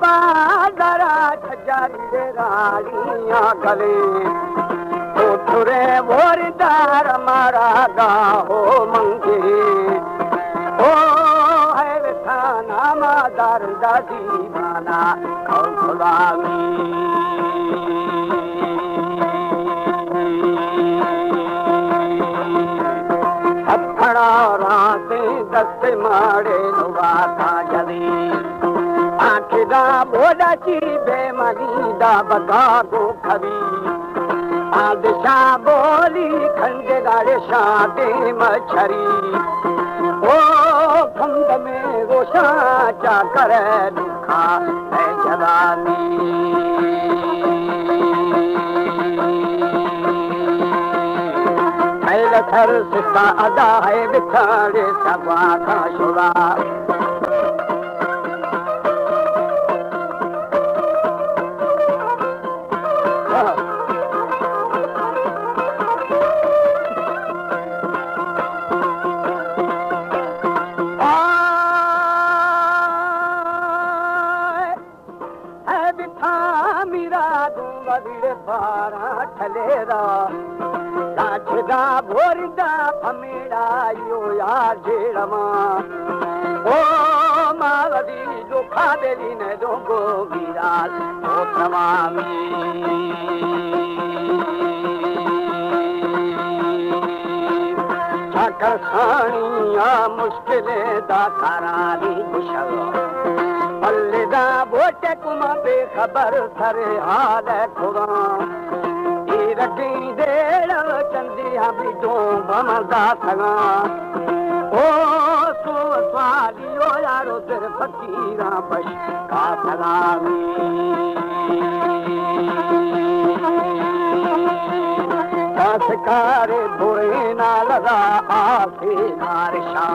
बाज़ारा छजारी रालियां गले उठरे वोरदार मारा गाहो मंगे ओ है थाना मादार दादी माना खौलामी अथड़ा राते दस मारे नुवा था जली आखिदा बोला ची बेमनी दा बगा को खबी आदिशा बोली खंडे गाड़े शादे मछरी ओ खंड में रोशा चा करे दुखा है जलानी थर सिता अदा है बिछाड़े सवा का शुरा ठलेरा लाछदा भोरदा फमेड़ा यो यार जेड़मा ओ मावदी जो खादेली ने दोगो गिराल ओ तमामी छाकर खानिया मुश्किले दा कराली कुशल बल्लेदा बोटे कुमा बेखबर सरे हाल खुदा रखी देड़ चंदिया भी दो ममदा सगा ओ सो स्वालियो यारो तेरे फकीरा बश का सलामी सकारे बुरे ना लगा आसे नारशा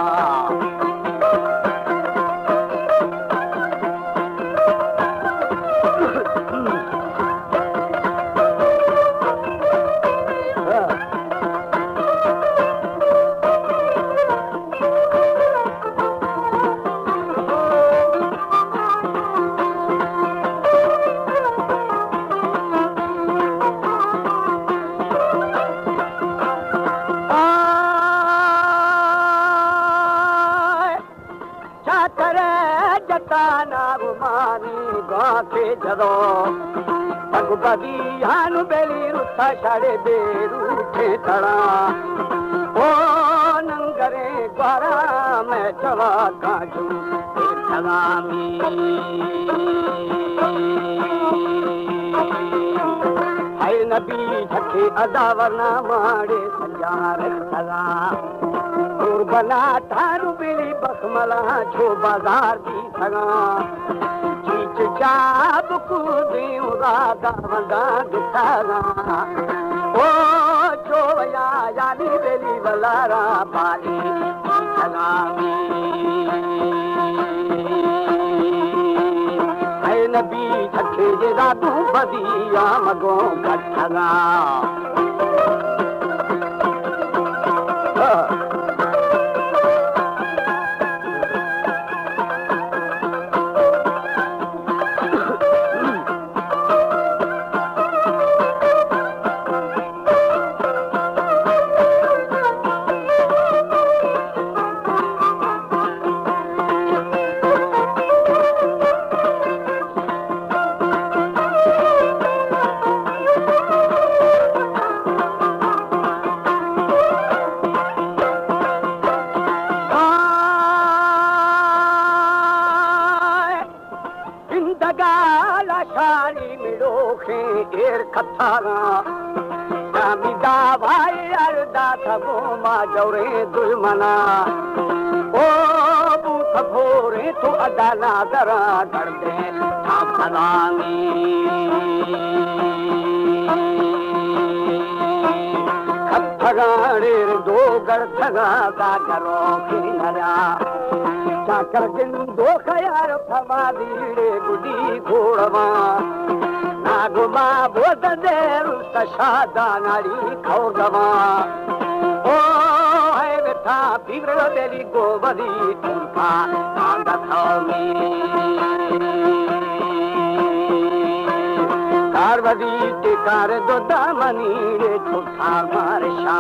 भगवती हानु बेली रुथा छाड़े बेरू ठेठड़ा ओ नंगरे ग्वारा मैं चवा काजू ठगामी हाय नबी झके अदा वरना माड़े संजार ठगा बना थारू बेली बखमला छो बाजार की ठगा चाप कूदियूं राधा वंदा दुखागा ओ चोया यानी बेली वलारा पाली ठगामी है नबी झके जे रातू बदिया मगो ठगा जौरे दुश्मना ओ बूथ भोरे तो अदाला दरा कर दे सलामी खगाड़े दो गढ़ ठगा का करो की नया चाकर जिन दो खयार फमा दीड़े गुडी घोड़वा नागुमा बोध देर तशादा नारी खौगवा ओ है बेटा बिगड़ तेरी गोबरी तुमका नांदा थामी पार्वती टिकार दो दामनी रे छुसा मारशा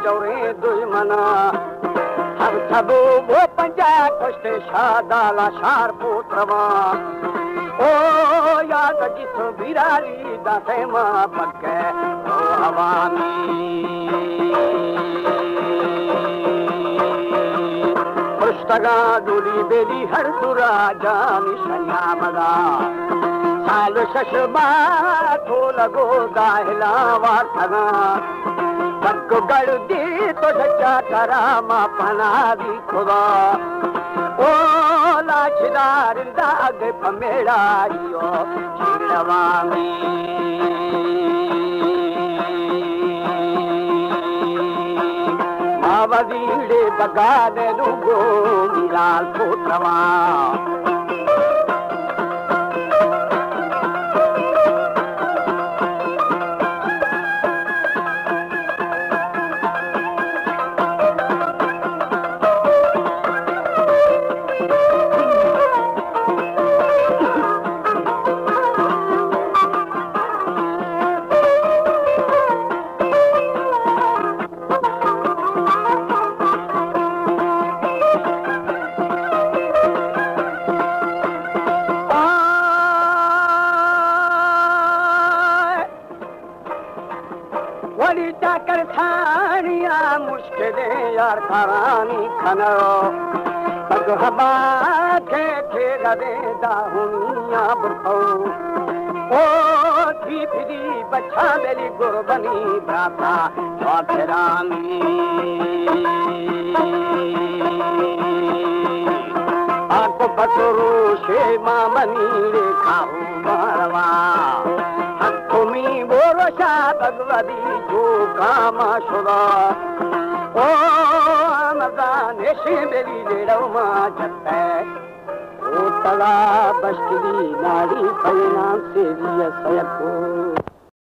जोरे दुश्मना सब सबो वो पंजाब कुश्त शादाला शार पुत्रवा ओ याद जिसो बिराली दासे मां पक्के ओ हवानी पुस्तगा डोली बेली हर दुरा जानी शन्यामदा साल शशबा थो लगो दाहिला वार्थगा सबको गड़ दी तो सच्चा करामा पना दी खुदा ओ लाचदार दाग पमेड़ारियो चिड़वामी मावदीड़े बगाने दुगो मिलाल पुत्रवा कर थानिया मुश्किल यार खानी खनो पग हवा के गदे दाहुनिया बुखो ओ थी फिरी बच्चा मेरी गुरबनी भ्राता चौथरानी आपको पतरू शे मामनी रे खाऊ मारवा तुम्ही बोरशा भगवती जो कामा शुदा ओ मदाने से मेरी लेड़ो मां जत्ते ओ तला बस्ती नारी पैना से दिया सयको